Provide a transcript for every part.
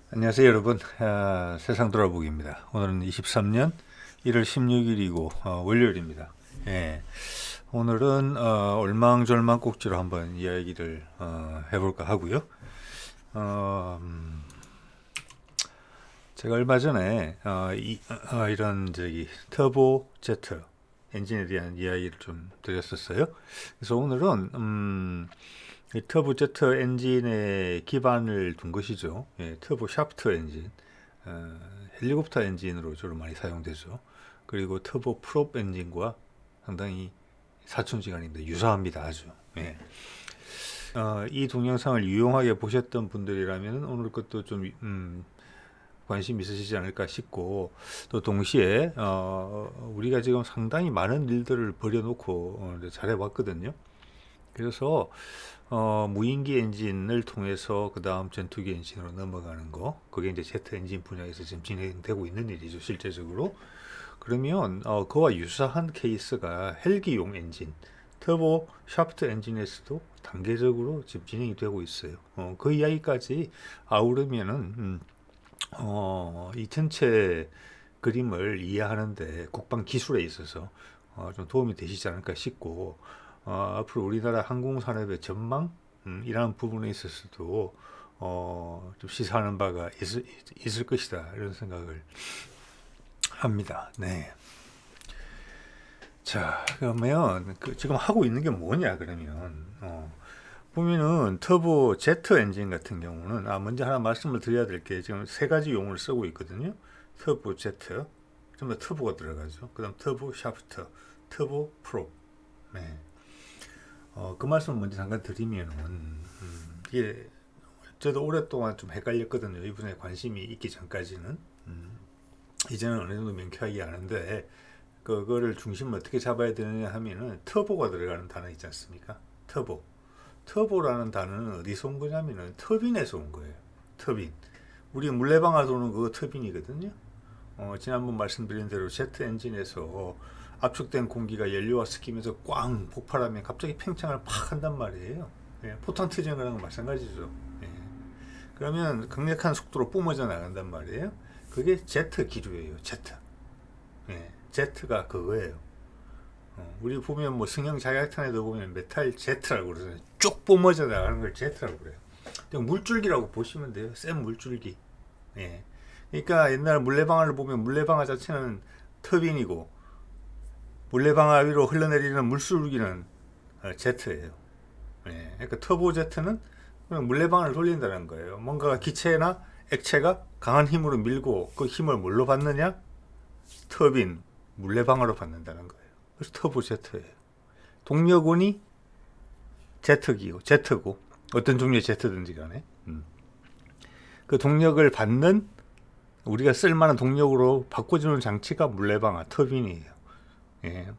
안녕하세요 여러분. 세상 돌아보기입니다. 오늘은 23년 1월 16일이고 월요일입니다. 예, 오늘은 얼망졸망 꼭지로 한번 이야기를 해볼까 하고요. 어, 음, 제가 얼마 전에 이런 터보 제트 엔진에 대한 이야기를 좀 드렸었어요. 그래서 오늘은 이 터보 제트 엔진에 기반을 둔 것이죠. 예, 터보 샤프트 엔진, 헬리콥터 엔진으로 주로 많이 사용되죠. 그리고 터보 프롭 엔진과 상당히 사촌지간인데 유사합니다. 아주. 예. 이 동영상을 유용하게 보셨던 분들이라면 오늘 것도 좀 관심 있으시지 않을까 싶고, 또 동시에 우리가 지금 상당히 많은 일들을 벌여놓고 잘해왔거든요. 그래서 무인기 엔진을 통해서 그 다음 전투기 엔진으로 넘어가는 거, 그게 이제 제트 엔진 분야에서 지금 진행되고 있는 일이죠, 실제적으로. 그러면 그와 유사한 케이스가 헬기용 엔진, 터보 샤프트 엔진에서도 단계적으로 지금 진행이 되고 있어요. 그 이야기까지 아우르면은 이 전체 그림을 이해하는데 국방 기술에 있어서 좀 도움이 되시지 않을까 싶고, 앞으로 우리나라 항공산업의 전망 이라는 부분에 있어서도 좀 시사하는 바가 있을 것이다, 이런 생각을 합니다. 네. 자, 그러면 지금 하고 있는 게 뭐냐 그러면 보면은 터보 제트 엔진 같은 경우는 먼저 하나 말씀을 드려야 될 게 지금 세 가지 용어를 쓰고 있거든요. 터보 제트, 좀 더 터보가 들어가죠. 그다음 터보 샤프트, 터보 프로. 네. 그 말씀을 먼저 잠깐 드리면은 이게 저도 오랫동안 좀 헷갈렸거든요. 이분에 관심이 있기 전까지는. 이제는 어느 정도 명쾌하게 아는데, 그거를 중심을 어떻게 잡아야 되느냐 하면은 터보가 들어가는 단어 있지 않습니까? 터보. 터보라는 단어는 어디서 온 거냐면은 터빈에서 온 거예요. 터빈. 우리 물레방아 도는 그 터빈이거든요. 지난번 말씀드린 대로 제트 엔진에서 압축된 공기가 연료와 섞이면서 꽝 폭발하면 갑자기 팽창을 팍 한단 말이에요. 예, 포탄 터지는 거랑 마찬가지죠. 예. 그러면 강력한 속도로 뿜어져 나간단 말이에요. 그게 제트 기류예요. 제트. 예, 제트가 그거예요. 우리 보면 뭐 승형 자격탄에도 보면 메탈 제트라고 그러잖아요. 쭉 뿜어져 나가는 걸 제트라고 그래요. 물줄기라고 보시면 돼요. 센 물줄기. 예. 그러니까 옛날 물레방아를 보면 물레방아 자체는 터빈이고, 물레방아 위로 흘러내리는 물줄기는 제트예요. 예. 그러니까 터보 제트는 물레방아를 돌린다는 거예요. 뭔가 기체나 액체가 강한 힘으로 밀고 그 힘을 뭘로 받느냐? 터빈, 물레방아로 받는다는 거예요. 그래서 터보 제트예요. 동력운이 제트고 어떤 종류의 제트든지 간에 그 동력을 받는, 우리가 쓸만한 동력으로 바꿔주는 장치가 물레방아, 터빈이에요. 예.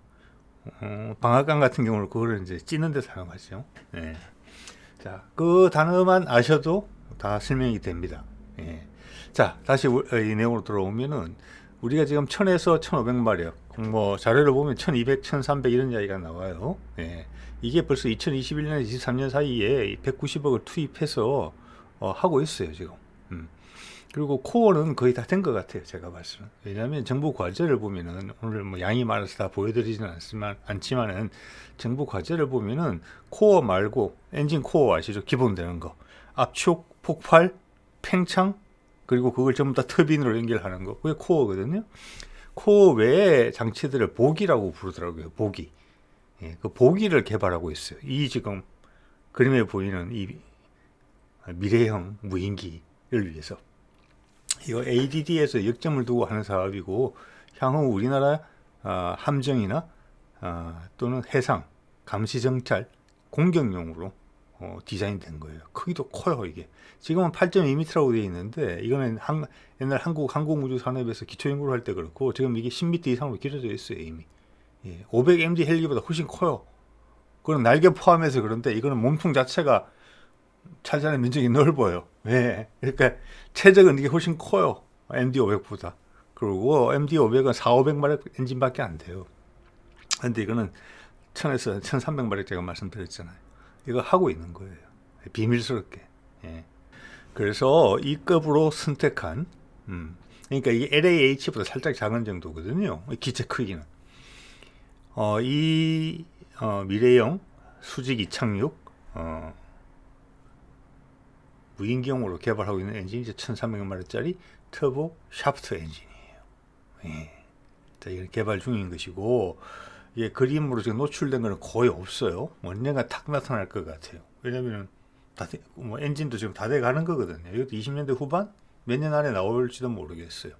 방앗간 같은 경우는 그거를 이제 찌는 데 사용하죠. 예. 자, 그 단어만 아셔도 다 설명이 됩니다. 예. 자, 다시 이 내용으로 들어오면은 우리가 지금 1000에서 1500마력, 뭐 자료를 보면 1200, 1300 이런 이야기가 나와요. 예. 이게 벌써 2021년, 23년 사이에 190억을 투입해서 하고 있어요, 지금. 그리고 코어는 거의 다 된 것 같아요, 제가 봤을 때. 왜냐하면 정부 과제를 보면은, 오늘 뭐 양이 많아서 다 보여드리지는 않지만은 정부 과제를 보면은 코어 말고 엔진 코어 아시죠? 기본 되는 거. 압축, 폭발, 팽창, 그리고 그걸 전부 다 터빈으로 연결하는 거. 그게 코어거든요. 코어 외의 장치들을 보기라고 부르더라고요. 보기. 예, 그 보기를 개발하고 있어요. 이 지금 그림에 보이는 이 미래형 무인기를 위해서. 이거 ADD에서 역점을 두고 하는 사업이고, 향후 우리나라 함정이나 또는 해상, 감시정찰, 공격용으로 디자인된 거예요. 크기도 커요, 이게. 지금은 8.2m라고 되어 있는데, 이거는 옛날 한국 항공우주산업에서 기초연구를 할 때 그렇고, 지금 이게 10m 이상으로 길어져 있어요, 이미. 예, 500md 헬기보다 훨씬 커요. 그건 날개 포함해서 그런데, 이거는 몸통 자체가 차지하는 면적이 넓어요. 왜? 그러니까 최적은 이게 훨씬 커요. MD500보다. 그리고 MD500은 4,500마력 엔진밖에 안 돼요. 근데 이거는 1000에서 1300마력 제가 말씀드렸잖아요. 이거 하고 있는 거예요. 비밀스럽게. 예. 그래서 이 급으로 선택한 그러니까 이게 LAH보다 살짝 작은 정도거든요. 기체 크기는. 이 미래형 수직 이착륙 무인기용으로 개발하고 있는 엔진이 1300마력짜리 터보 샤프트 엔진이에요. 예. 자, 이건 개발 중인 것이고, 이게 그림으로 지금 노출된 거는 거의 없어요. 언젠가 탁 나타날 것 같아요. 왜냐면은 엔진도 지금 다 돼 가는 거거든요. 이것도 20년대 후반? 몇 년 안에 나올지도 모르겠어요.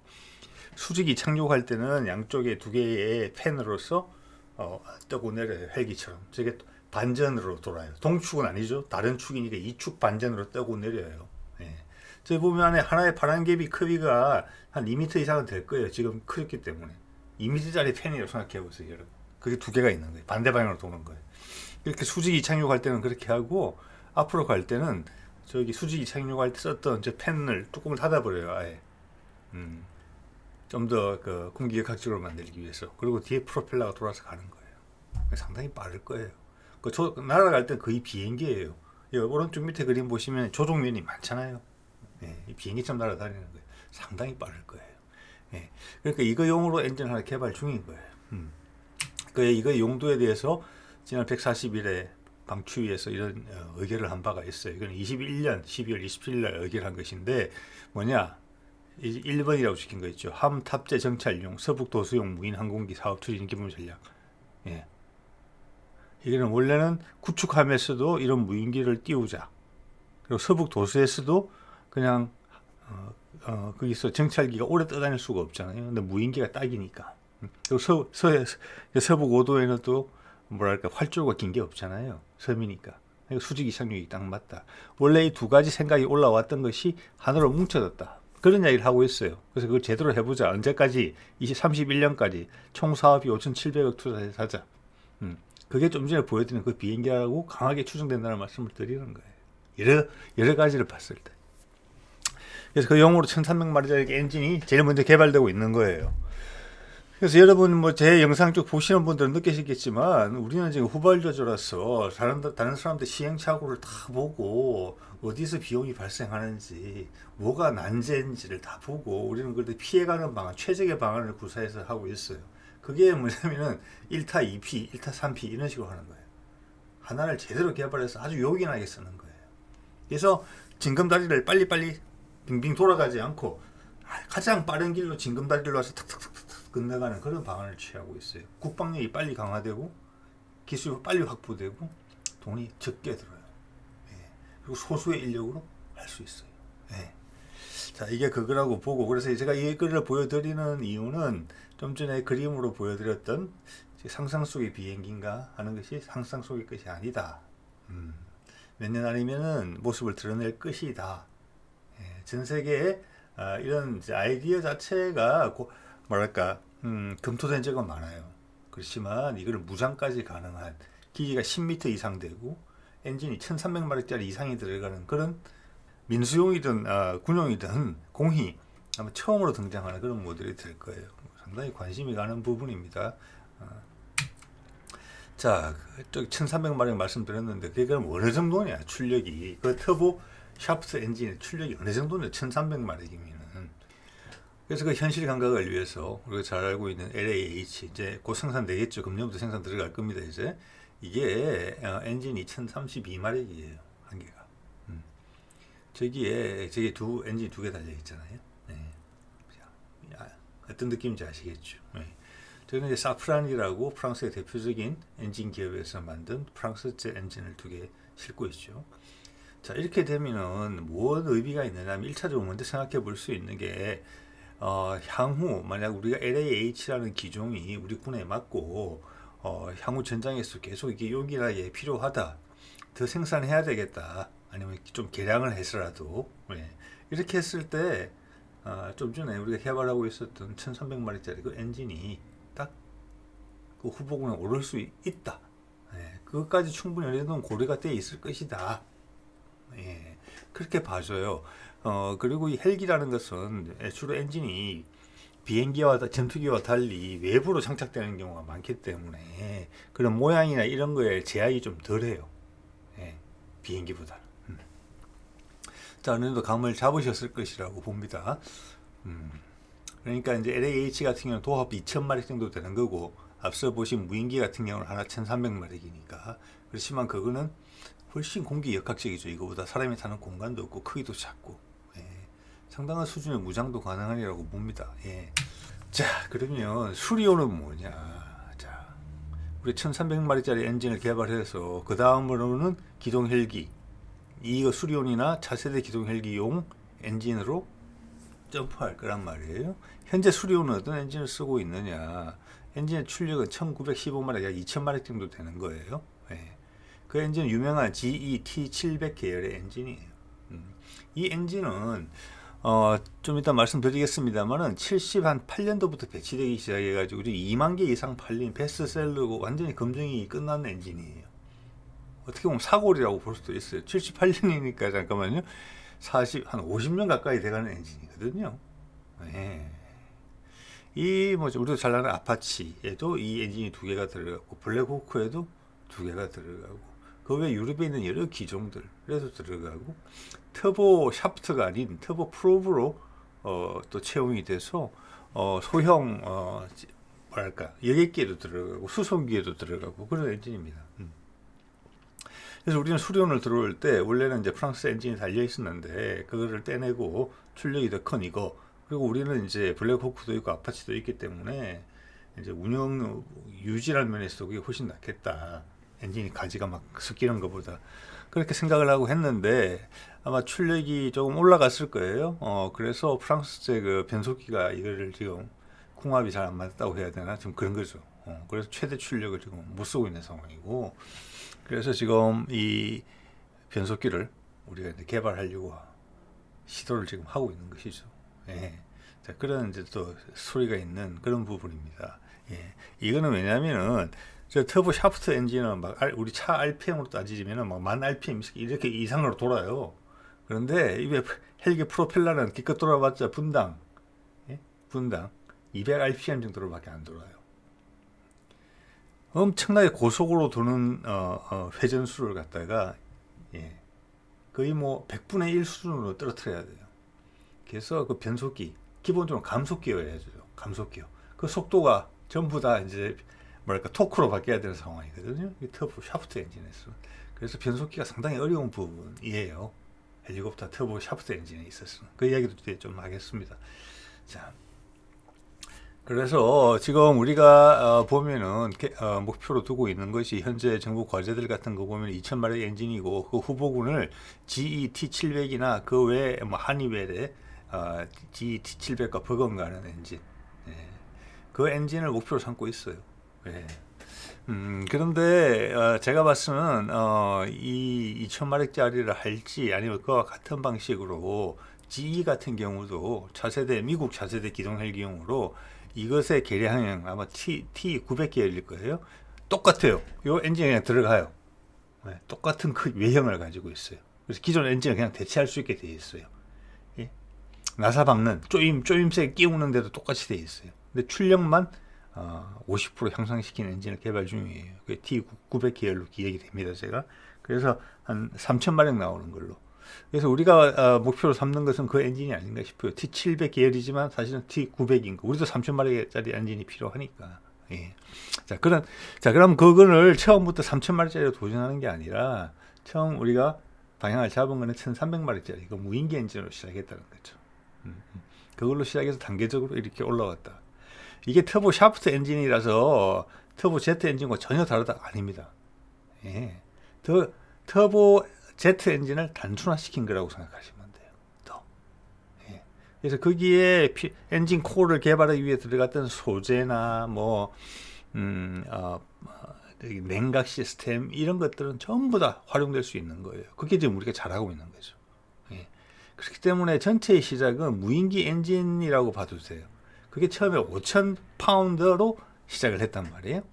수직이 착륙할 때는 양쪽에 두 개의 팬으로서 뜨고 내려요. 헬기처럼. 저게 반전으로 돌아요. 동축은 아니죠. 다른 축이니까 이축 반전으로 뜨고 내려요. 예. 저기 보면 하나의 바람개비 크기가 한 2m 이상은 될 거예요. 지금 크기 때문에. 2m짜리 팬이라고 생각해 보세요, 여러분. 그게 두 개가 있는 거예요. 반대 방향으로 도는 거예요. 이렇게 수직이 착륙할 때는 그렇게 하고, 앞으로 갈 때는 저기 수직이 착륙할 때 썼던 저 팬을 뚜껑을 닫아버려요, 아예. 좀 더 그 공기격학적으로 만들기 위해서. 그리고 뒤에 프로펠러가 돌아서 가는 거예요. 상당히 빠를 거예요. 날아갈 때 거의 비행기예요. 오른쪽 밑에 그림 보시면 조종면이 많잖아요. 예, 비행기처럼 날아다니는 거예요. 상당히 빠를 거예요. 예, 그러니까 이거용으로 엔진 하나 개발 중인 거예요. 이거 용도에 대해서 지난 140일에 방추위에서 이런 의결을 한 바가 있어요. 이건 21년 12월 27일 날 의결한 것인데 뭐냐? 1번이라고 시킨 거 있죠. 함 탑재 정찰용 서북 도수용 무인 항공기 사업 추진 기본 전략. 예. 이거는 원래는 구축함에서도 이런 무인기를 띄우자. 그리고 서북 도수에서도 그냥 거기서 정찰기가 오래 떠다닐 수가 없잖아요. 근데 무인기가 딱이니까. 그리고 서북 5도에는 또 뭐랄까 활주로가 긴 게 없잖아요. 섬이니까. 수직 이착륙이 딱 맞다. 원래 이 두 가지 생각이 올라왔던 것이 하나로 뭉쳐졌다. 그런 이야기를 하고 있어요. 그래서 그걸 제대로 해보자. 언제까지? 31년까지 총 사업이 5,700억 투자해서 하자. 그게 좀 전에 보여드린 그 비행기라고 강하게 추정된다는 말씀을 드리는 거예요. 여러 가지를 봤을 때. 그래서 그 용으로 1300마리짜리 엔진이 제일 먼저 개발되고 있는 거예요. 그래서 여러분 제 영상 쭉 보시는 분들은 느끼시겠지만 우리는 지금 후발주자라서 다른 사람들 시행착오를 다 보고 어디서 비용이 발생하는지 뭐가 난제인지를 다 보고 우리는 그래도 피해가는 방안, 최적의 방안을 구사해서 하고 있어요. 그게 뭐냐면은 1타 2피, 1타 3피 이런 식으로 하는 거예요. 하나를 제대로 개발해서 아주 요긴하게 쓰는 거예요. 그래서 징검다리를 빨리빨리 빙빙 돌아가지 않고 가장 빠른 길로 징검다리를 와서 탁탁탁탁 끝나가는 그런 방안을 취하고 있어요. 국방력이 빨리 강화되고 기술이 빨리 확보되고 돈이 적게 들어요. 예. 그리고 소수의 인력으로 할 수 있어요. 예. 자, 이게 그거라고 보고 그래서 제가 이 글을 보여드리는 이유는 좀 전에 그림으로 보여드렸던 상상 속의 비행기인가 하는 것이 상상 속의 것이 아니다. 몇 년 아니면은 모습을 드러낼 것이다. 예. 전 세계에 이런 아이디어 자체가 뭐랄까 검토된 적은 많아요. 그렇지만 이거를 무장까지 가능한 기지가 10m 이상 되고 엔진이 1300마력짜리 이상이 들어가는 그런 민수용이든 군용이든 공히 아마 처음으로 등장하는 그런 모델이 될 거예요. 상당히 관심이 가는 부분입니다. 자, 1300마력 말씀드렸는데 그게 그럼 어느 정도냐 출력이 그 터보 샤프트 엔진의 출력이 어느 정도냐 1300마력이면은 그래서 그 현실 감각을 위해서 우리가 잘 알고 있는 LAH 이제 곧 생산되겠죠. 금년부터 생산 들어갈 겁니다. 이제 이게 엔진이 1032마력이에요. 한 개가. 저기에 엔진 두 개 달려 있잖아요. 네. 어떤 느낌인지 아시겠죠. 네. 저는 이제 사프란이라고 프랑스의 대표적인 엔진 기업에서 만든 프랑스제 엔진을 두 개 싣고 있죠. 자, 이렇게 되면은 무슨 의미가 있느냐 하면 1차적으로 먼저 생각해 볼 수 있는 게 향후 만약 우리가 LAH라는 기종이 우리 군에 맞고 향후 전장에서 계속 이게 요긴하게 필요하다. 더 생산해야 되겠다. 아니면 좀 개량을 해서라도 이렇게 했을 때 좀 전에 우리가 개발하고 있었던 1300마력짜리 그 엔진이 딱 그 후보군에 오를 수 있다. 그것까지 충분히 어느 정도 고려가 되어 있을 것이다. 그렇게 봐줘요. 그리고 이 헬기라는 것은 주로 엔진이 비행기와 전투기와 달리 외부로 장착되는 경우가 많기 때문에 그런 모양이나 이런 거에 제약이 좀 덜해요. 비행기보다는. 자, 어느 정도 감을 잡으셨을 것이라고 봅니다. 그러니까 이제 LAH 같은 경우는 도합 2,000마력 정도 되는 거고, 앞서 보신 무인기 같은 경우는 하나 1,300마력이니까. 그렇지만 그거는 훨씬 공기 역학적이죠. 이거보다 사람이 타는 공간도 없고 크기도 작고, 예. 상당한 수준의 무장도 가능하리라고 봅니다. 예. 자, 그러면 수리오는 뭐냐? 자, 우리 1,300마리짜리 엔진을 개발해서 그 다음으로는 기동 헬기, 이거 수리온이나 차세대 기동 헬기용 엔진으로 점프할 거란 말이에요. 현재 수리온은 어떤 엔진을 쓰고 있느냐? 엔진의 출력은 1915마력, 약 2000마력 정도 되는 거예요. 예. 그 엔진은 유명한 GE T700 계열의 엔진이에요. 이 엔진은 좀 이따 말씀드리겠습니다만은 78년도부터 배치되기 시작해가지고 2만 개 이상 팔린 베스트셀러고 완전히 검증이 끝난 엔진이에요. 어떻게 보면 사골이라고 볼 수도 있어요. 78년이니까 잠깐만요. 한 50년 가까이 돼가는 엔진이거든요. 네. 이 뭐죠? 우리도 잘 아는 아파치에도 이 엔진이 2개가 들어가고, 블랙호크에도 2개가 들어가고, 그 외 유럽에 있는 여러 기종들에도 들어가고, 터보 샤프트가 아닌 터보 프로브로 또 채용이 돼서 소형 뭐랄까 여객기에도 들어가고 수송기에도 들어가고 그런 엔진입니다. 그래서 우리는 수리온을 들어올 때 원래는 이제 프랑스 엔진이 달려 있었는데 그거를 떼내고 출력이 더 큰 이거, 그리고 우리는 이제 블랙호크도 있고 아파치도 있기 때문에 이제 운영 유지라는 면에서 그게 훨씬 낫겠다. 엔진이 가지가 막 섞이는 것보다, 그렇게 생각을 하고 했는데 아마 출력이 조금 올라갔을 거예요. 그래서 프랑스제 그 변속기가 이거를 지금 궁합이 잘 안 맞다고 해야 되나, 좀 그런 거죠. 그래서 최대 출력을 지금 못 쓰고 있는 상황이고, 그래서 지금 이 변속기를 우리가 이제 개발하려고 시도를 지금 하고 있는 것이죠. 예. 자, 그런 이제 또 소리가 있는 그런 부분입니다. 예. 이거는 왜냐면은 저 터보 샤프트 엔진은 막 우리 차 RPM으로 따지면은 막 10,000 RPM 이렇게 이상으로 돌아요. 그런데 이 헬기 프로펠러는 기껏 돌아봤자 분당 200 RPM 정도로밖에 안 돌아요. 엄청나게 고속으로 도는 회전수를 갖다가 거의 뭐 100분의 1 수준으로 떨어뜨려야 돼요. 그래서 그 변속기, 기본적으로 감속기여야죠. 감속기요. 그 속도가 전부 다 이제 뭐랄까 토크로 바뀌어야 되는 상황이거든요. 이 터보 샤프트 엔진에서. 그래서 변속기가 상당히 어려운 부분이에요. 헬리콥터 터보 샤프트 엔진에 있어서. 그 이야기도 뒤에 좀 하겠습니다. 자, 그래서 지금 우리가 보면은 목표로 두고 있는 것이 현재 정부 과제들 같은 거 보면 2,000마력 엔진이고, 그 후보군을 GE T700이나 그 외에 뭐 하니웰의 GE T700과 버금가는 엔진, 그 엔진을 목표로 삼고 있어요. 예. 그런데 제가 봤으면 이 2,000마력짜리를 할지 아니면 그와 같은 방식으로 GE 같은 경우도 차세대 미국 차세대 기동 헬기용으로 이것의 개량형 아마 T900 계열일 거예요. 똑같아요. 이 엔진이 그냥 들어가요. 네, 똑같은 외형을 가지고 있어요. 그래서 기존 엔진을 그냥 대체할 수 있게 되어 있어요. 예? 나사 박는 조임새 끼우는 데도 똑같이 되어 있어요. 근데 출력만 50% 향상시키는 엔진을 개발 중이에요. 그 T900 계열로 기획이 됩니다, 제가. 그래서 한 3,000마력 나오는 걸로. 그래서 우리가 목표로 삼는 것은 그 엔진이 아닌가 싶어요. T700 계열이지만 사실은 T900인 거. 우리도 3,000마력짜리 엔진이 필요하니까. 예. 자, 그럼 그거를 처음부터 3,000마력짜리로 도전하는 게 아니라 처음 우리가 방향을 잡은 거는 1,300마력짜리 그 무인기 엔진으로 시작했다는 거죠. 그걸로 시작해서 단계적으로 이렇게 올라왔다. 이게 터보 샤프트 엔진이라서 터보 제트 엔진과 전혀 다르다 아닙니다. 예. 터보 제트 엔진을 단순화시킨 거라고 생각하시면 돼요. 더. 예. 그래서 거기에 엔진 코어를 개발하기 위해 들어갔던 소재나 뭐 냉각 시스템 이런 것들은 전부 다 활용될 수 있는 거예요. 그게 지금 우리가 잘하고 있는 거죠. 예. 그렇기 때문에 전체의 시작은 무인기 엔진이라고 봐도 돼요. 그게 처음에 5,000파운드로 시작을 했단 말이에요.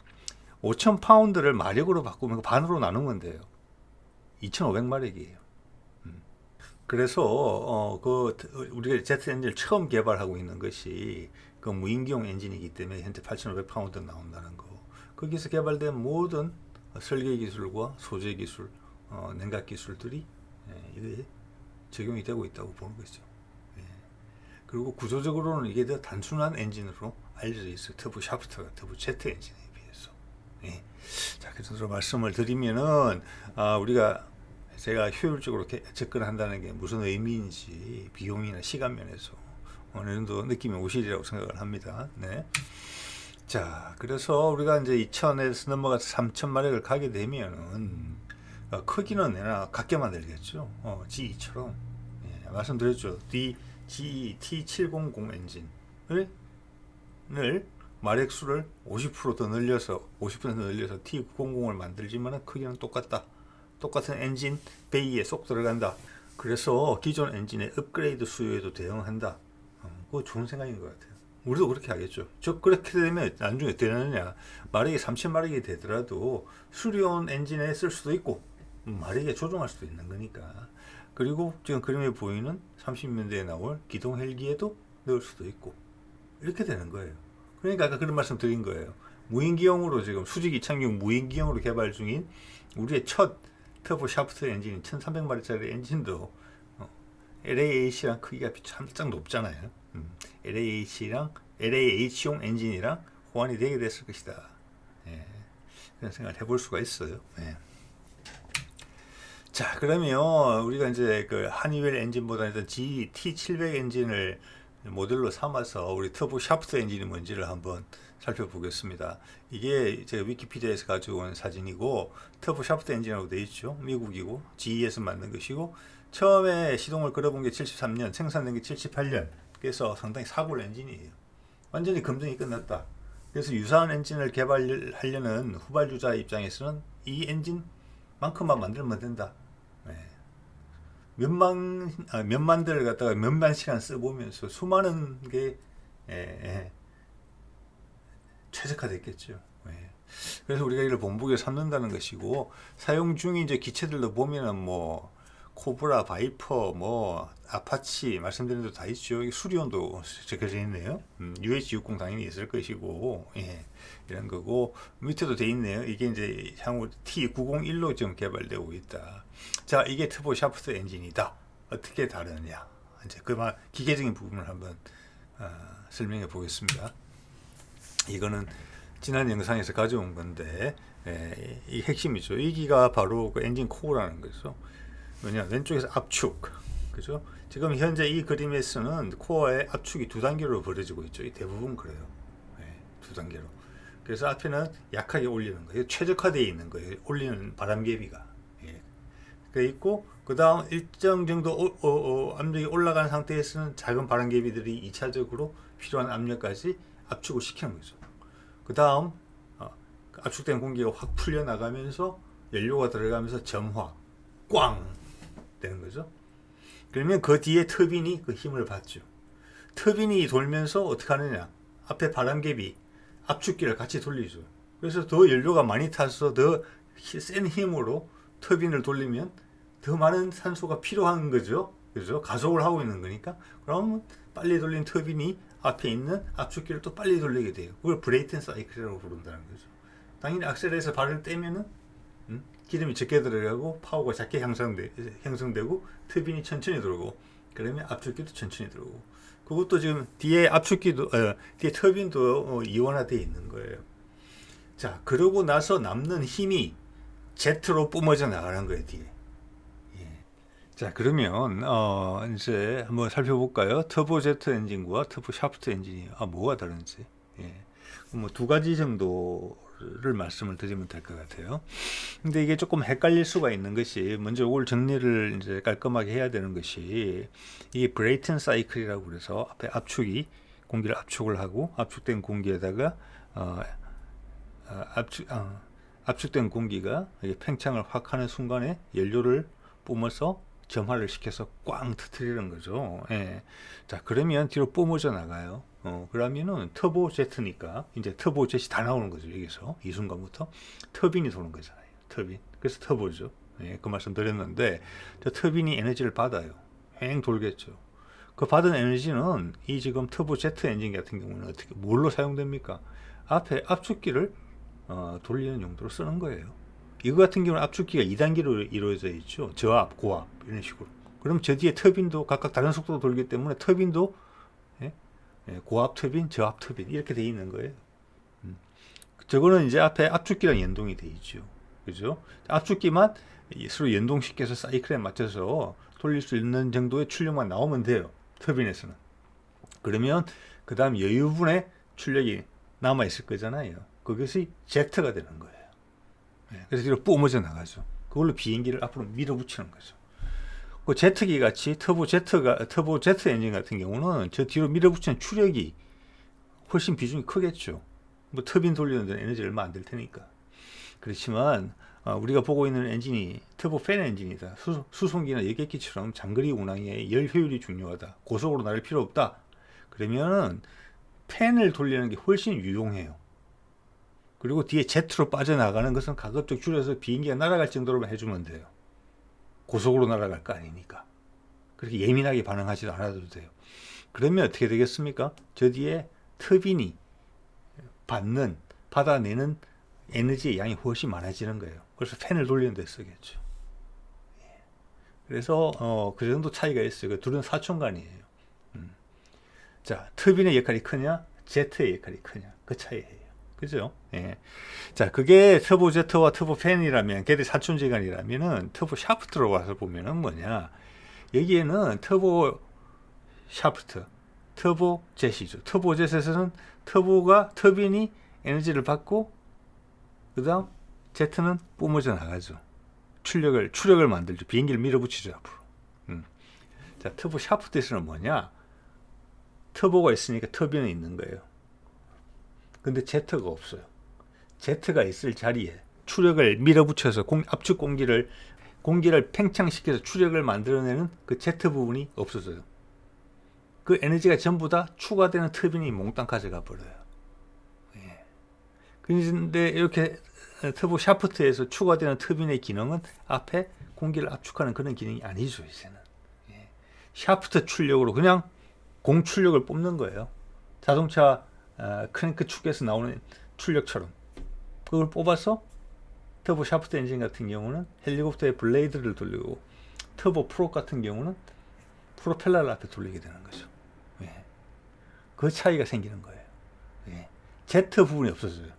5,000파운드를 마력으로 바꾸면 반으로 나누면 돼요. 2,500마력이에요. 그래서 우리가 제트 엔진을 처음 개발하고 있는 것이 그 무인기용 엔진이기 때문에 현재 8,500파운드 나온다는 거. 거기서 개발된 모든 설계 기술과 소재 기술, 냉각 기술들이 이게 적용이 되고 있다고 보는 거죠. 예. 그리고 구조적으로는 이게 더 단순한 엔진으로 알려져 있어요. 터보 샤프트가 터보 제트 엔진에 비해서. 예. 자, 그래서 말씀을 드리면은 우리가 제가 효율적으로 접근한다는 게 무슨 의미인지 비용이나 시간 면에서 어느 정도 느낌이 오시리라고 생각을 합니다. 네. 자, 그래서 우리가 이제 2000에서 넘어가서 3000마력을 가게 되면은 크기는 내나 같게 만들겠죠. G2처럼. 예, 말씀드렸죠. GE T700 엔진을 마력수를 50% 늘려서 T900을 만들지만 크기는 똑같다. 똑같은 엔진 베이에 쏙 들어간다. 그래서 기존 엔진의 업그레이드 수요에도 대응한다. 그거 좋은 생각인 것 같아요. 우리도 그렇게 하겠죠. 그렇게 되면 나중에 어떻게 되느냐. 마력이 30마력이 되더라도 수리온 엔진에 쓸 수도 있고 마력에 조정할 수도 있는 거니까. 그리고 지금 그림에 보이는 30년대에 나올 기동 헬기에도 넣을 수도 있고 이렇게 되는 거예요. 그러니까 아까 그런 말씀 드린 거예요. 무인기용으로 지금 수직 이착륙 무인기용으로 개발 중인 우리의 첫 터보 샤프트 엔진인 1300마력짜리 엔진도 LAH랑 크기가 살짝 높잖아요. LAH용 엔진이랑 호환이 되게 됐을 것이다. 예, 그런 생각을 해볼 수가 있어요. 예. 자, 그러면 우리가 이제 그 하니웰 엔진보다 GE T700 엔진을 모델로 삼아서 우리 터보 샤프트 엔진이 뭔지를 한번 살펴보겠습니다. 이게 제가 위키피디아에서 가져온 사진이고 터보 샤프트 엔진이라고 되어 있죠. 미국이고 GE에서 만든 것이고 처음에 시동을 걸어본 게 73년, 생산된 게 78년. 그래서 상당히 사골 엔진이에요. 완전히 검증이 끝났다. 그래서 유사한 엔진을 개발하려는 후발주자 입장에서는 이 엔진만큼만 만들면 된다. 몇만 대를 갖다가 몇만 시간 써보면서 수많은 게 최적화됐겠죠. 그래서 우리가 이를 본보기에 삼는다는 것이고 사용 중인 이제 기체들도 보면은 뭐 코브라, 바이퍼, 뭐 아파치 말씀드린 대로 다 있죠. 수리온도 적혀져 있네요. UH-60 당연히 있을 것이고, 이런 거고 밑에도 돼 있네요. 이게 이제 향후 T901로 지금 개발되고 있다. 자, 이게 터보 샤프트 엔진이다. 어떻게 다르냐? 이제 그만 기계적인 부분을 한번 설명해 보겠습니다. 이거는 지난 영상에서 가져온 건데, 이 핵심이죠. 여기가 바로 그 엔진 코어라는 거죠. 왜냐, 왼쪽에서 압축, 그죠? 지금 현재 이 그림에서는 코어의 압축이 두 단계로 벌어지고 있죠. 대부분 그래요. 두 단계로. 그래서 앞에는 약하게 올리는 거예요. 최적화되어 있는 거예요. 올리는 바람개비가. 그 있고, 그 다음 일정 정도 압력이 올라간 상태에서는 작은 바람개비들이 2차적으로 필요한 압력까지 압축을 시키는 거죠. 그 다음 압축된 공기가 확 풀려 나가면서 연료가 들어가면서 점화, 꽝 되는 거죠. 그러면 그 뒤에 터빈이 그 힘을 받죠. 터빈이 돌면서 어떻게 하느냐? 앞에 바람개비, 압축기를 같이 돌리죠. 그래서 더 연료가 많이 타서 더 센 힘으로 터빈을 돌리면 더 많은 산소가 필요한 거죠. 그죠? 가속을 하고 있는 거니까. 그러면 빨리 돌린 터빈이 앞에 있는 압축기를 또 빨리 돌리게 돼요. 그걸 브레이튼 사이클이라고 부른다는 거죠. 당연히 악셀에서 발을 떼면은 기름이 적게 들어가고 파워가 작게 형성되고 터빈이 천천히 돌고 그러면 압축기도 천천히 들어오고 그것도 지금 뒤에 압축기도 뒤에 터빈도 이원화되어 있는 거예요. 자, 그러고 나서 남는 힘이 제트로 뿜어져 나가는 거예요, 뒤에. 자, 그러면 이제 한번 살펴볼까요? 터보 제트 엔진과 터보 샤프트 엔진이 뭐가 다른지. 뭐 두 가지 정도를 말씀을 드리면 될 것 같아요. 근데 이게 조금 헷갈릴 수가 있는 것이 먼저 이걸 정리를 이제 깔끔하게 해야 되는 것이 이게 브레이튼 사이클이라고 그래서 앞에 공기를 압축을 하고 압축된 공기에다가 압축된 공기가 팽창을 확 하는 순간에 연료를 뿜어서 점화를 시켜서 꽝 터뜨리는 거죠. 자, 그러면 뒤로 뿜어져 나가요. 그러면은 터보 제트니까 이제 터보 jet이 다 나오는 거죠. 여기서 이 순간부터 터빈이 도는 거잖아요. 터빈. 그래서 터보죠. 그 말씀 드렸는데 저 터빈이 에너지를 받아요. 행 돌겠죠. 그 받은 에너지는 이 지금 터보 제트 엔진 같은 경우는 어떻게 뭘로 사용됩니까? 앞에 압축기를 돌리는 용도로 쓰는 거예요. 이거 같은 경우는 압축기가 2단계로 이루어져 있죠. 저압, 고압 이런 식으로. 그럼 저 뒤에 터빈도 각각 다른 속도로 돌기 때문에 터빈도 고압 터빈, 저압 터빈 이렇게 돼 있는 거예요. 저거는 이제 앞에 압축기랑 연동이 돼 있죠. 그죠? 압축기만 서로 연동시켜서 사이클에 맞춰서 돌릴 수 있는 정도의 출력만 나오면 돼요. 터빈에서는. 그러면 그 다음 여유분의 출력이 남아있을 거잖아요. 그것이 제트가 되는 거예요. 그래서 뒤로 뿜어져 나가죠. 그걸로 비행기를 앞으로 밀어붙이는 거죠. 그 제트기 같이 터보 제트 엔진 같은 경우는 저 뒤로 밀어붙이는 추력이 훨씬 비중이 크겠죠. 뭐 터빈 돌리는 데는 에너지 얼마 안 될 테니까. 그렇지만 우리가 보고 있는 엔진이 터보 팬 엔진이다. 수송기나 여객기처럼 장거리 운항에 열 효율이 중요하다. 고속으로 나를 필요 없다. 그러면 팬을 돌리는 게 훨씬 유용해요. 그리고 뒤에 제트로 빠져나가는 것은 가급적 줄여서 비행기가 날아갈 정도로만 해주면 돼요. 고속으로 날아갈 거 아니니까. 그렇게 예민하게 반응하지도 않아도 돼요. 그러면 어떻게 되겠습니까? 저 뒤에 터빈이 받아내는 에너지의 양이 훨씬 많아지는 거예요. 그래서 팬을 돌리는 데 쓰겠죠. 그래서 그 정도 차이가 있어요. 그 둘은 사촌간이에요. 자, 터빈의 역할이 크냐, 제트의 역할이 크냐, 그 차이예요. 그죠? 예. 자, 그게 터보 제트와 터보 팬이라면, 걔들 사촌지간이라면은 터보 샤프트로 와서 보면은 뭐냐, 여기에는 터보 샤프트, 터보 jet이죠. 터보 jet에서는 터빈이 에너지를 받고, 그 다음 제트는 뿜어져 나가죠. 추력을 만들죠. 비행기를 밀어붙이죠, 앞으로. 자, 터보 샤프트에서는 뭐냐, 터보가 있으니까 터빈이 있는 거예요. 근데 제트가 없어요. 제트가 있을 자리에 추력을 밀어붙여서 압축 공기를 팽창시켜서 추력을 만들어내는 그 제트 부분이 없어져요. 그 에너지가 전부 다 추가되는 터빈이 몽땅 가져가 버려요. 예. 그런데 이렇게 터보 샤프트에서 추가되는 터빈의 기능은 앞에 공기를 압축하는 그런 기능이 아니죠, 이제는. 예. 샤프트 출력으로 그냥 공출력을 뽑는 거예요. 자동차 크랭크 축에서 나오는 출력처럼 그걸 뽑아서 터보 샤프트 엔진 같은 경우는 헬리콥터의 블레이드를 돌리고 터보 프롭 같은 경우는 프로펠러를 앞에 돌리게 되는 거죠. 예. 그 차이가 생기는 거예요. 예. 제트 부분이 없어져요.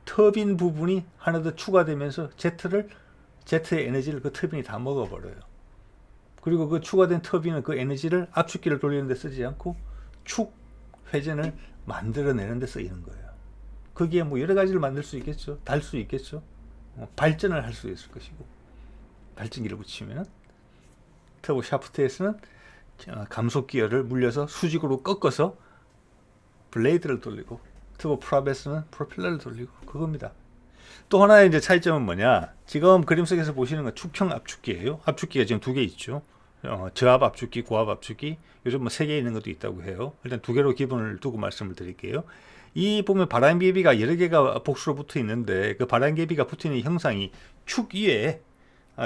터빈 부분이 하나 더 추가되면서 제트의 에너지를 그 터빈이 다 먹어버려요. 그리고 그 추가된 터빈은 그 에너지를 압축기를 돌리는 데 쓰지 않고 축 회전을 만들어내는 데 쓰이는 거예요. 거기에 뭐 여러 가지를 만들 수 있겠죠. 달 수 있겠죠. 발전을 할 수 있을 것이고, 발전기를 붙이면 터보 샤프트에서는 감속 기어를 물려서 수직으로 꺾어서 블레이드를 돌리고, 터보 프랍에서는 프로펠러를 돌리고, 그겁니다. 또 하나의 이제 차이점은 뭐냐? 지금 그림 속에서 보시는 건 축형 압축기예요. 압축기가 지금 두 개 있죠. 저압 압축기, 고압 압축기, 요즘 뭐 3개 있는 것도 있다고 해요. 일단 2개로 기본을 두고 말씀을 드릴게요. 이 보면 바람개비가 여러 개가 복수로 붙어 있는데, 그 바람개비가 붙어 있는 형상이 축 위에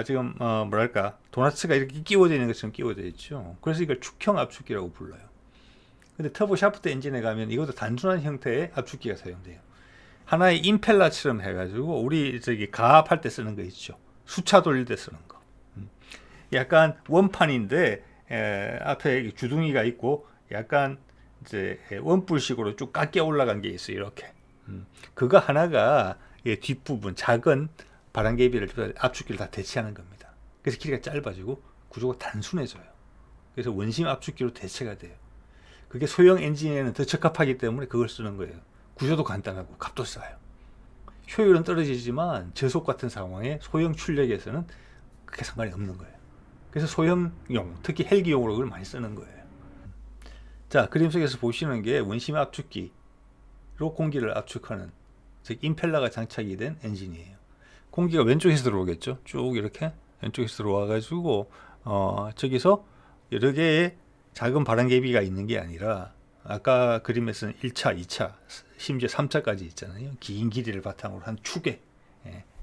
지금 뭐랄까 도너츠가 이렇게 끼워져 있는 것처럼 끼워져 있죠. 그래서 이걸 축형 압축기라고 불러요. 근데 터보 샤프트 엔진에 가면 이것도 단순한 형태의 압축기가 사용돼요. 하나의 임펠러처럼 해가지고 우리 가압할 때 쓰는 거 있죠. 수차 돌릴 때 쓰는 거. 약간 원판인데 앞에 주둥이가 있고 약간 이제 원뿔식으로 쭉 깎여 올라간 게 있어요. 이렇게. 그거 하나가 뒷부분 작은 바람개비를 압축기를 다 대체하는 겁니다. 그래서 길이가 짧아지고 구조가 단순해져요. 그래서 원심 압축기로 대체가 돼요. 그게 소형 엔진에는 더 적합하기 때문에 그걸 쓰는 거예요. 구조도 간단하고 값도 싸요. 효율은 떨어지지만 저속 같은 상황에 소형 출력에서는 그게 상관이 없는 거예요. 그래서 소형용, 특히 헬기용으로 그걸 많이 쓰는 거예요. 자, 그림 속에서 보시는 게 원심 압축기로 공기를 압축하는, 즉 임펠러가 장착이 된 엔진이에요. 공기가 왼쪽에서 들어오겠죠. 쭉 이렇게 왼쪽에서 들어와가지고 저기서 여러 개의 작은 바람개비가 있는 게 아니라 아까 그림에서는 1차, 2차, 심지어 3차까지 있잖아요. 긴 길이를 바탕으로 한 축에.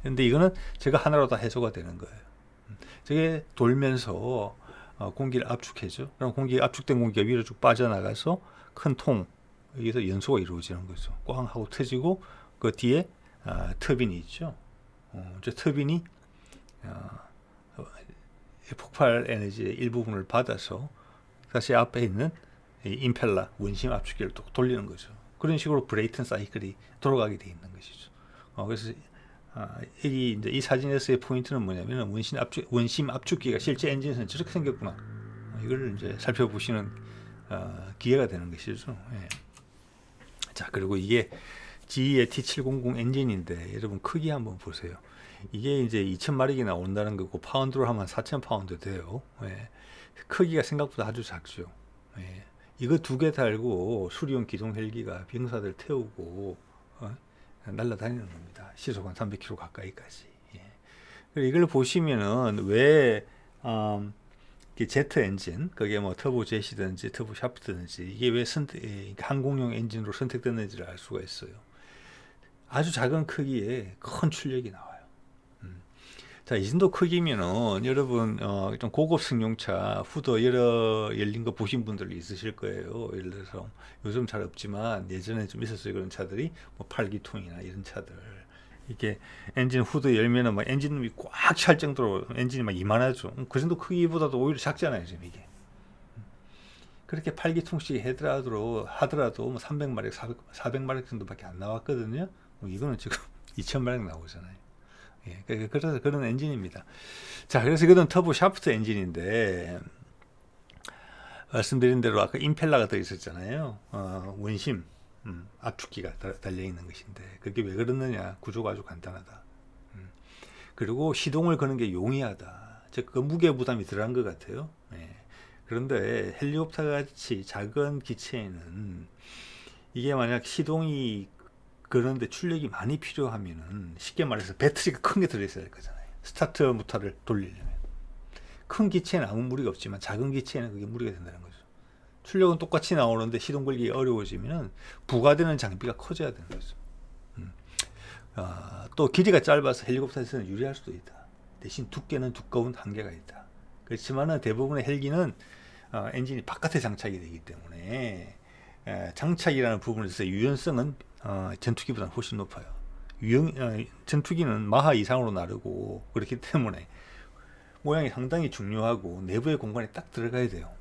그런데 이거는 제가 하나로 다 해소가 되는 거예요. 저게 돌면서 공기를 압축해죠. 그럼 압축된 공기가 위로 쭉 빠져나가서 큰 통, 여기서 연소가 이루어지는 거죠. 꽝 하고 터지고 그 뒤에 터빈이 있죠. 저 터빈이 폭발 에너지의 일부분을 받아서 다시 앞에 있는 이 임펠러 원심 압축기를 또 돌리는 거죠. 그런 식으로 브레이튼 사이클이 돌아가게 돼 있는 것이죠. 그래서 이제 이 사진에서의 포인트는 뭐냐면 원심 압축기가 실제 엔진에서는 저렇게 생겼구나. 이걸 이제 살펴보시는 기회가 되는 것이죠. 예. 자, 그리고 이게 GE의 T700 엔진인데 여러분 크기 한번 보세요. 이게 이제 2000마력이 나온다는 거고 파운드로 하면 4000파운드 돼요. 예. 크기가 생각보다 아주 작죠. 예. 이거 두 개 달고 수리용 기동 헬기가 병사들 태우고 날아다니는 겁니다. 시속 한 300km 가까이까지. 예. 이걸 보시면은 왜 제트 엔진, 그게 뭐 터보 제시든지 터보 샤프트든지 이게 왜 항공용 엔진으로 선택됐는지를 알 수가 있어요. 아주 작은 크기에 큰 출력이 나와요. 자, 이 정도 크기면은 여러분 좀 고급 승용차 후드 열린 거 보신 분들 있으실 거예요. 예를 들어서 요즘 잘 없지만 예전에 좀 있었어요. 그런 차들이 뭐 8기통이나 이런 차들. 이게 엔진 후드 열면은 막 엔진룸이 꽉 찰 정도로 엔진이 막 이만하죠. 그 정도 크기보다도 오히려 작잖아요, 지금 이게. 그렇게 8기통씩 하더라도 뭐 300마력, 400마력 정도밖에 안 나왔거든요. 이거는 지금 2000마력 나오잖아요. 예, 그래서 그런 엔진입니다. 자, 그래서 이거는 터보 샤프트 엔진인데 말씀드린 대로 아까 임펠러가 더 있었잖아요. 원심 압축기가 달려 있는 것인데 그게 왜 그러느냐? 구조가 아주 간단하다. 그리고 시동을 거는 게 용이하다. 즉 그 무게 부담이 덜한 것 같아요. 예. 그런데 헬리콥터 같이 작은 기체에는 이게 만약 시동이 그런데 출력이 많이 필요하면은 쉽게 말해서 배터리가 큰 게 들어있어야 할 거잖아요. 스타트 모터를 돌리려면 큰 기체는 아무 무리가 없지만 작은 기체는 그게 무리가 된다는 거죠. 출력은 똑같이 나오는데 시동 걸기가 어려워지면은 부과되는 장비가 커져야 되는 거죠. 또 길이가 짧아서 헬리콥터에서는 유리할 수도 있다. 대신 두께는 두꺼운 한계가 있다. 그렇지만은 대부분의 헬기는 엔진이 바깥에 장착이 되기 때문에 장착이라는 부분에서 유연성은 전투기보다 훨씬 높아요. 전투기는 마하 이상으로 나르고 그렇기 때문에 모양이 상당히 중요하고 내부의 공간에 딱 들어가야 돼요.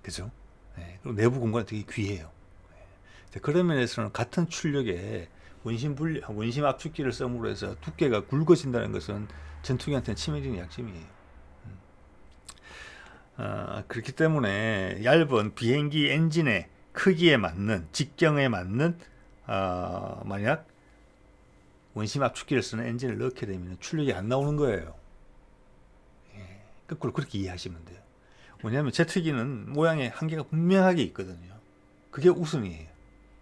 그죠? 네, 그리고 내부 공간이 되게 귀해요. 네. 그런 면에서는 같은 출력에 원심 압축기를 썸으로 해서 두께가 굵어진다는 것은 전투기한테는 치명적인 약점이에요. 그렇기 때문에 얇은 비행기 엔진의 크기에 맞는 직경에 맞는 만약 원심 압축기를 쓰는 엔진을 넣게 되면 출력이 안 나오는 거예요. 예, 거꾸로 그렇게 이해하시면 돼요. 왜냐하면 제트기는 모양의 한계가 분명하게 있거든요. 그게 우선이에요.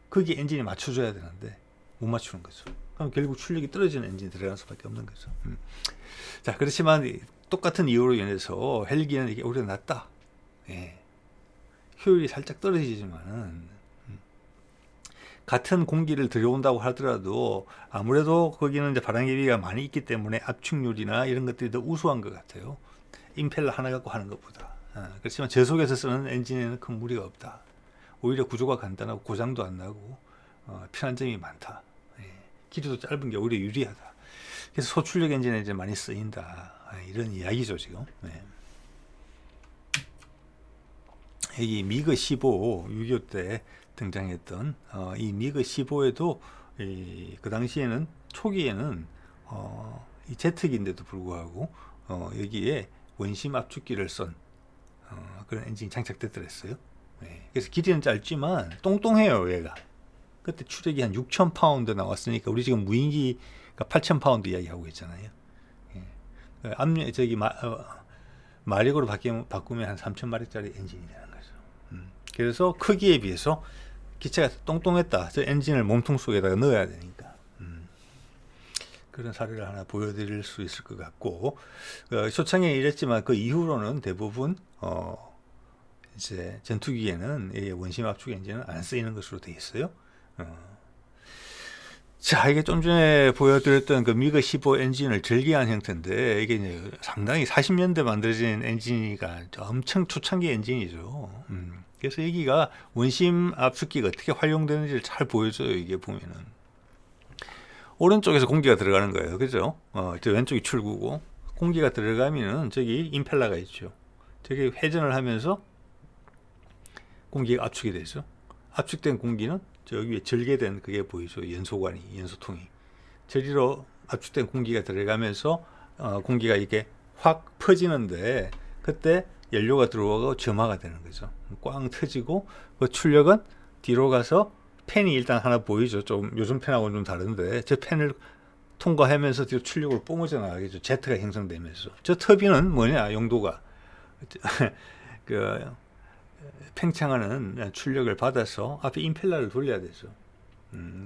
거기에 엔진이 맞춰줘야 되는데 못 맞추는 거죠. 그럼 결국 출력이 떨어지는 엔진이 들어갈 수밖에 없는 거죠. 자, 그렇지만 똑같은 이유로 인해서 헬기는 이게 오히려 낫다. 예. 효율이 살짝 떨어지지만은 같은 공기를 들여온다고 하더라도 아무래도 거기는 이제 바람개비가 많이 있기 때문에 압축률이나 이런 것들이 더 우수한 것 같아요. 임펠러 하나 갖고 하는 것보다. 그렇지만 저속에서 쓰는 엔진에는 큰 무리가 없다. 오히려 구조가 간단하고 고장도 안 나고 편한 점이 많다. 예. 길이도 짧은 게 오히려 유리하다. 그래서 소출력 엔진에 이제 많이 쓰인다. 이런 이야기죠 지금. 네. 이 미그 15 6.25 때 등장했던 이 미그 15에도 그 당시에는 초기에는 이 제트기인데도 불구하고 여기에 원심 압축기를 쓴 그런 엔진이 장착됐더랬어요. 네. 그래서 길이는 짧지만 똥똥해요 얘가. 그때 추력이 한 6,000파운드 나왔으니까 우리 지금 무인기가 8,000파운드 이야기하고 있잖아요. 마력으로 바꾸면 한 3,000마력짜리 엔진이 되는 거죠. 그래서 크기에 비해서 기체가 똥똥했다. 저 엔진을 몸통 속에다가 넣어야 되니까. 그런 사례를 하나 보여드릴 수 있을 것 같고, 초창에 이랬지만 그 이후로는 대부분 이제 전투기에는 원심 압축 엔진은 안 쓰이는 것으로 되어 있어요. 자, 이게 좀 전에 보여드렸던 그 미그 15 엔진을 절개한 형태인데 이게 이제 상당히 40년대 만들어진 엔진이가 엄청 초창기 엔진이죠. 그래서 여기가 원심 압축기가 어떻게 활용되는지를 잘 보여줘요. 이게 보면은 오른쪽에서 공기가 들어가는 거예요, 그죠? 저 왼쪽이 출구고 공기가 들어가면은 저기 임펠러가 있죠. 저기 회전을 하면서 공기가 압축이 되죠. 압축된 공기는 저기 위에 절개된 그게 보이죠. 연소통이. 저리로 압축된 공기가 들어가면서 공기가 이게 확 퍼지는데 그때 연료가 들어오고 점화가 되는 거죠. 꽝 터지고 그 출력은 뒤로 가서 팬이 일단 하나 보이죠. 좀 요즘 팬하고는 좀 다른데 저 팬을 통과하면서 뒤로 출력으로 뿜어져 나가겠죠. 제트가 형성되면서. 저 터빈은 뭐냐 용도가 그 팽창하는 출력을 받아서 앞에 임펠러를 돌려야 되죠.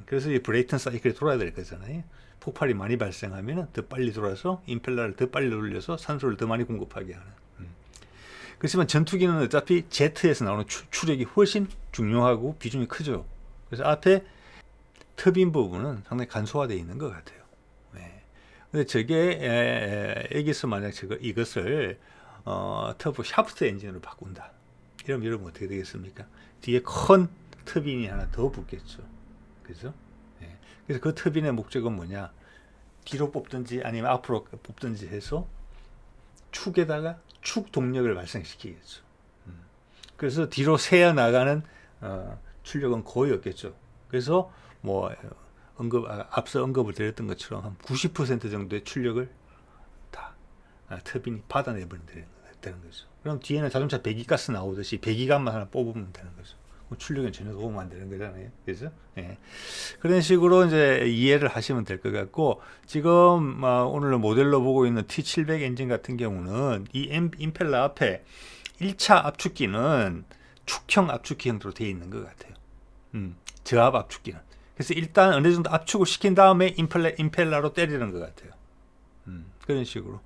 그래서 이 브레이턴 사이클이 돌아야 될 거잖아요. 폭발이 많이 발생하면 더 빨리 돌아서 임펠러를 더 빨리 돌려서 산소를 더 많이 공급하게 하는. 그렇지만 전투기는 어차피 제트에서 나오는 추력이 훨씬 중요하고 비중이 크죠. 그래서 앞에 터빈 부분은 상당히 간소화되어 있는 것 같아요. 근데 저게 여기서 만약 이것을 터보 샤프트 엔진으로 바꾼다. 이러면 여러분 어떻게 되겠습니까? 뒤에 큰 터빈이 하나 더 붙겠죠. 그죠? 그래서 그 터빈의 목적은 뭐냐? 뒤로 뽑든지 아니면 앞으로 뽑든지 해서 축에다가 축 동력을 발생시키겠죠. 그래서 뒤로 새어 나가는 출력은 거의 없겠죠. 그래서 뭐 앞서 언급을 드렸던 것처럼 한 90% 정도의 출력을 다 터빈이 받아내버리면 되는 거죠. 그럼 뒤에는 자동차 배기가스 나오듯이 배기관만 하나 뽑으면 되는 거죠. 출력은 전혀 도움 안 되는 거잖아요. 그래서 그런 식으로 이제 이해를 하시면 될 것 같고 지금 오늘 모델로 보고 있는 T700 엔진 같은 경우는 이 임펠러 앞에 1차 압축기는 축형 압축기 형태로 되어 있는 것 같아요. 저압 압축기는. 그래서 일단 어느 정도 압축을 시킨 다음에 임펠러로 때리는 것 같아요. 그런 식으로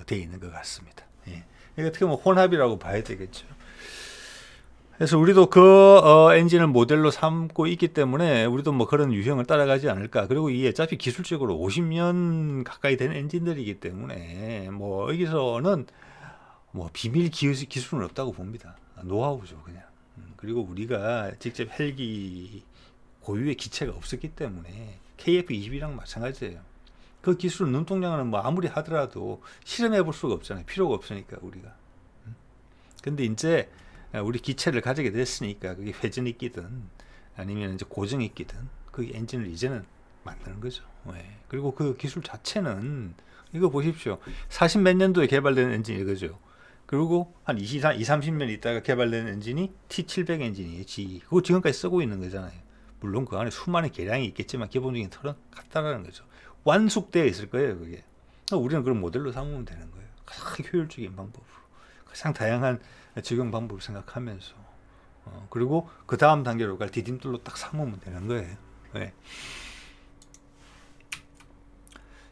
되어 있는 것 같습니다. 이게 어떻게 보면 혼합이라고 봐야 되겠죠. 그래서 우리도 그 엔진을 모델로 삼고 있기 때문에 우리도 뭐 그런 유형을 따라가지 않을까. 그리고 이 어차피 기술적으로 50년 가까이 된 엔진들이기 때문에 뭐 여기서는 뭐 비밀 기술은 없다고 봅니다. 노하우죠 그냥. 그리고 우리가 직접 헬기 고유의 기체가 없었기 때문에 KF-22랑 마찬가지예요. 그 기술 눈동자는 뭐 아무리 하더라도 실험해 볼 수가 없잖아요. 필요가 없으니까 우리가. 근데 이제 우리 기체를 가지게 됐으니까 그게 회전이 끼든 아니면 이제 고정이 끼든 그 엔진을 이제는 만드는 거죠. 그리고 그 기술 자체는 이거 보십시오. 40 몇 년도에 개발된 엔진이 이거죠. 그리고 한 20, 30년 있다가 개발된 엔진이 T700 엔진이에요. 그거 지금까지 쓰고 있는 거잖아요. 물론 그 안에 수많은 개량이 있겠지만 기본적인 틀은 같다라는 거죠. 완숙되어 있을 거예요, 그게. 우리는 그런 모델로 삼으면 되는 거예요. 가장 효율적인 방법으로. 가장 다양한 적용 방법을 생각하면서. 그리고 그 다음 단계로 갈 디딤돌로 딱 삼으면 되는 거예요.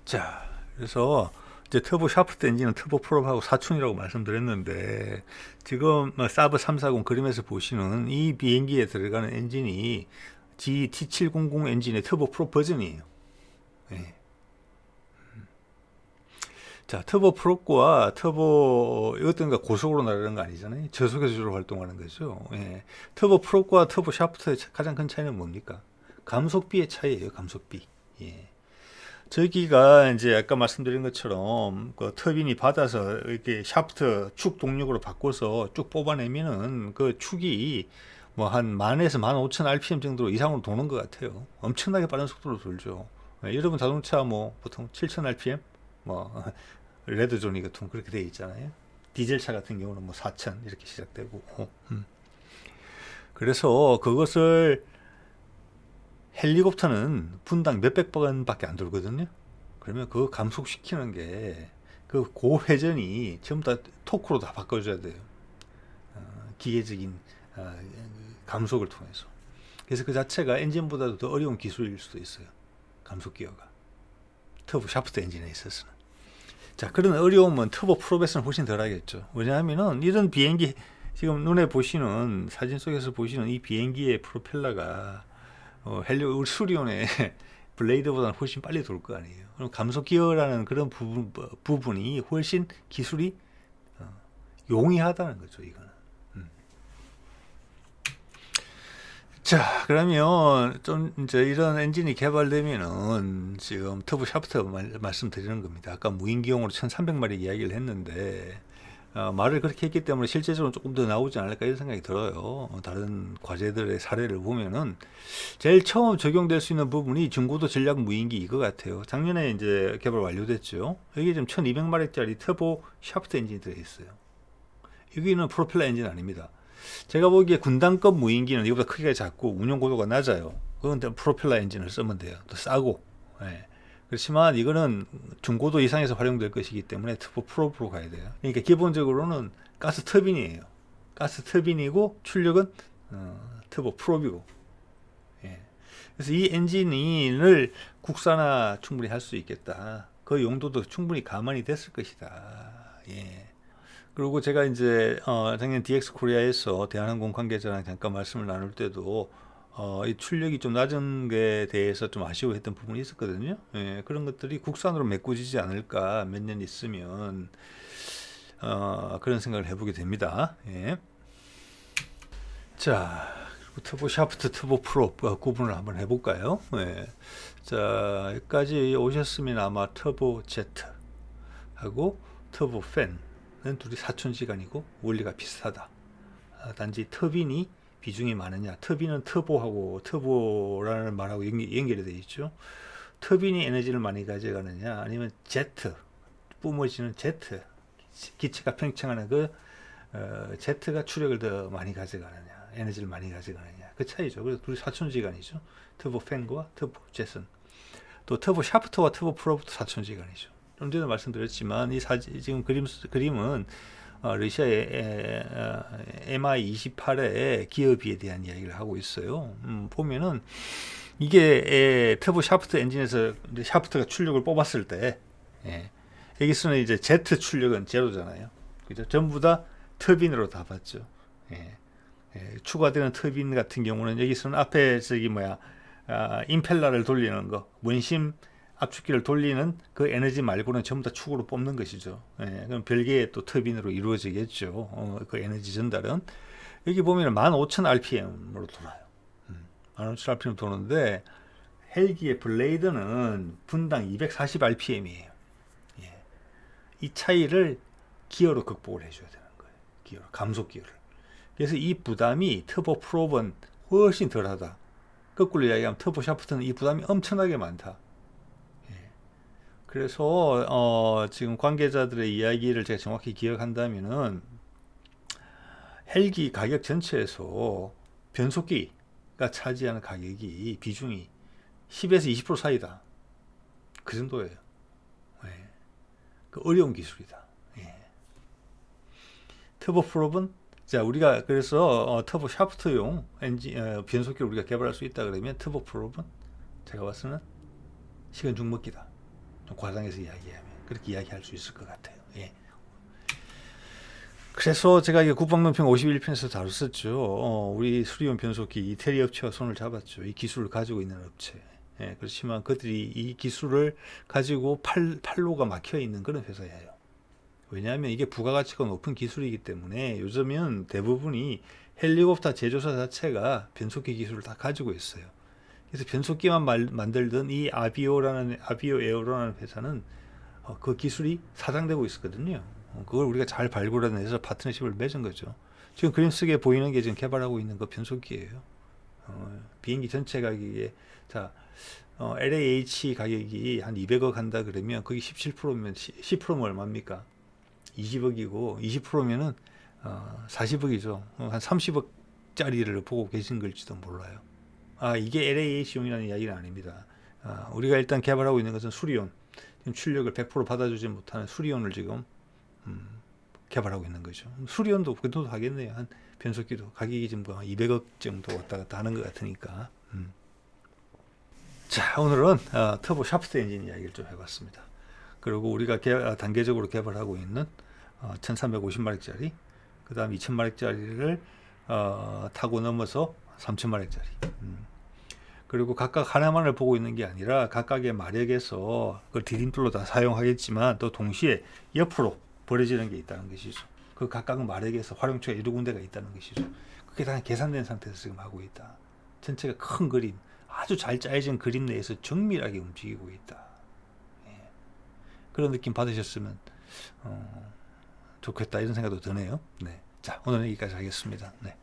자, 그래서 이제 터보 샤프트 엔진은 터보 프롭하고 사춘이라고 말씀드렸는데 지금 사브 340 그림에서 보시는 이 비행기에 들어가는 엔진이 GT700 엔진의 터보 프로 버전이에요. 자, 터보 프롭과 터보 이것든가 고속으로 나가는 거 아니잖아요. 저속에서 주로 활동하는 거죠. 터보 프롭과 터보 샤프트의 가장 큰 차이는 뭡니까? 감속비의 차이예요. 감속비. 저기가 이제 아까 말씀드린 것처럼 그 터빈이 받아서 이렇게 샤프트 축 동력으로 바꿔서 쭉 뽑아내면은 그 축이 뭐 한 10,000에서 15,000 RPM 정도 이상으로 도는 것 같아요. 엄청나게 빠른 속도로 돌죠. 여러분 자동차 뭐 보통 7,000 RPM 뭐 레드존이 같은 그렇게 돼 있잖아요. 디젤차 같은 경우는 뭐 4,000 이렇게 시작되고. 그래서 그것을 헬리콥터는 분당 몇백 번밖에 안 돌거든요. 그러면 그거 감속시키는 게 그 고회전이 전부 다 토크로 다 바꿔줘야 돼요. 기계적인 감속을 통해서. 그래서 그 자체가 엔진보다도 더 어려운 기술일 수도 있어요. 감속 기어가. 터보 샤프트 엔진에 있어서는. 자, 그런 어려움은 터보 프롭에서는 훨씬 덜 하겠죠. 왜냐하면은 이런 비행기 지금 눈에 보시는 사진 속에서 보시는 이 비행기의 프로펠러가 수리온의 블레이드보다는 훨씬 빨리 돌 거 아니에요. 그럼 감속 기어라는 그런 부분이 훨씬 기술이 용이하다는 거죠. 이거는. 자, 그러면 좀 이제 이런 엔진이 개발되면은 지금 터보 샤프트 말씀드리는 겁니다. 아까 무인기용으로 1,300마리 이야기를 했는데 말을 그렇게 했기 때문에 실제적으로 조금 더 나오지 않을까 이런 생각이 들어요. 다른 과제들의 사례를 보면은 제일 처음 적용될 수 있는 부분이 중고도 전략 무인기 이거 같아요. 작년에 이제 개발 완료됐죠. 여기 지금 1,200마력짜리 터보 샤프트 엔진이 들어있어요. 여기는 프로펠러 엔진 아닙니다. 제가 보기에 군단급 무인기는 이거보다 크기가 작고 운용 고도가 낮아요. 그건 프로펠러 엔진을 쓰면 돼요. 또 싸고. 예. 그렇지만 이거는 중고도 이상에서 활용될 것이기 때문에 터보 프로로 가야 돼요. 그러니까 기본적으로는 가스 터빈이에요. 가스 터빈이고 출력은 터보 프로이고. 예. 그래서 이 엔진을 국산화 충분히 할 수 있겠다. 그 용도도 충분히 감안이 됐을 것이다. 예. 그리고 제가 이제 작년 DX 코리아에서 대한항공 관계자랑 잠깐 말씀을 나눌 때도 이 출력이 좀 낮은 게 대해서 좀 아쉬워했던 부분이 있었거든요. 예, 그런 것들이 국산으로 메꿔지지 않을까 몇 년 있으면 그런 생각을 해보게 됩니다. 예. 자, 터보 샤프트, 터보 프로 구분을 한번 해볼까요? 예. 자, 여기까지 오셨으면 아마 터보 제트 하고 터보 팬은 둘이 사촌지간이고 원리가 비슷하다. 단지 터빈이 비중이 많으냐. 터빈은 터보하고 터보라는 말하고 연결이 되어 있죠. 터빈이 에너지를 많이 가져가느냐 아니면 제트, 뿜어지는 제트, 기체가 팽창하는 그 제트가 추력을 더 많이 가져가느냐, 에너지를 많이 가져가느냐, 그 차이죠. 그래서 둘이 사촌지간이죠. 터보 팬과 터보 제트는. 또 터보 샤프트와 터보 프로부터 사촌지간이죠. 좀 전에 말씀드렸지만 이 지금 그림은 러시아의 MI-28의 기업비에 대한 이야기를 하고 있어요. 보면은 이게 터보 샤프트 엔진에서 샤프트가 출력을 뽑았을 때 여기서는 이제 제트 출력은 제로잖아요. 그죠? 전부 다 터빈으로 다 봤죠. 추가되는 터빈 같은 경우는 여기서는 앞에 임펠러를 돌리는 거, 원심 압축기를 돌리는 그 에너지 말고는 전부 다 축으로 뽑는 것이죠. 그럼 별개의 또 터빈으로 이루어지겠죠. 그 에너지 전달은 여기 보면 15,000rpm으로 돌아요. 15,000rpm 도는데 헬기의 블레이드는 분당 240rpm이에요. 이 차이를 기어로 극복을 해줘야 되는 거예요. 기어로, 감속 기어를. 그래서 이 부담이 터보 프롭은 훨씬 덜하다. 거꾸로 이야기하면 터보 샤프트는 이 부담이 엄청나게 많다. 그래서 지금 관계자들의 이야기를 제가 정확히 기억한다면은 헬기 가격 전체에서 변속기가 차지하는 가격이 비중이 10에서 20% 사이다. 그 정도예요. 그 어려운 기술이다. 터보 프롭은 자 우리가 그래서 터보 샤프트용 엔진 변속기를 우리가 개발할 수 있다 그러면 터보 프롭은 제가 봤을 때는 시간 죽먹기다. 좀 과장해서 이야기하면 그렇게 이야기할 수 있을 것 같아요. 그래서 제가 이게 국방론평 51편에서 다뤘었죠. 우리 수리용 변속기 이태리 업체와 손을 잡았죠. 이 기술을 가지고 있는 업체. 그렇지만 그들이 이 기술을 가지고 팔로가 막혀 있는 그런 회사예요. 왜냐하면 이게 부가가치가 높은 기술이기 때문에 요즘은 대부분이 헬리콥터 제조사 자체가 변속기 기술을 다 가지고 있어요. 그래서 변속기만 만들던 이 아비오 에어로라는 회사는 그 기술이 사장되고 있었거든요. 그걸 우리가 잘 발굴해내서 파트너십을 맺은 거죠. 지금 그림 속에 보이는 게 지금 개발하고 있는 그 변속기예요. 비행기 전체 가격에 LAH 가격이 한 200억 한다 그러면 거기 17%면 10%면 얼마입니까? 20억이고 20%면은 40억이죠. 한 30억짜리를 보고 계신 걸지도 몰라요. 이게 LAH용이라는 이야기는 아닙니다. 우리가 일단 개발하고 있는 것은 수리온. 지금 출력을 100% 받아주지 못하는 수리온을 지금 개발하고 있는 거죠. 수리온도 그 정도 하겠네요. 한 변속기도 가격이 지금 200억 정도 왔다 갔다 하는 것 같으니까. 자, 오늘은 터보 샤프트 엔진 이야기를 좀 해봤습니다. 그리고 우리가 단계적으로 개발하고 있는 1350마력짜리, 그 다음 2000마력짜리를 타고 넘어서 3000마력짜리. 그리고 각각 하나만을 보고 있는 게 아니라 각각의 마력에서 그 디딤돌로 다 사용하겠지만 또 동시에 옆으로 버려지는 게 있다는 것이죠. 그 각각 마력에서 활용처가 여러 군데가 있다는 것이죠. 그게 다 계산된 상태에서 지금 하고 있다. 전체가 큰 그림, 아주 잘 짜여진 그림 내에서 정밀하게 움직이고 있다. 예. 그런 느낌 받으셨으면 좋겠다 이런 생각도 드네요. 네. 자, 오늘은 여기까지 하겠습니다. 네.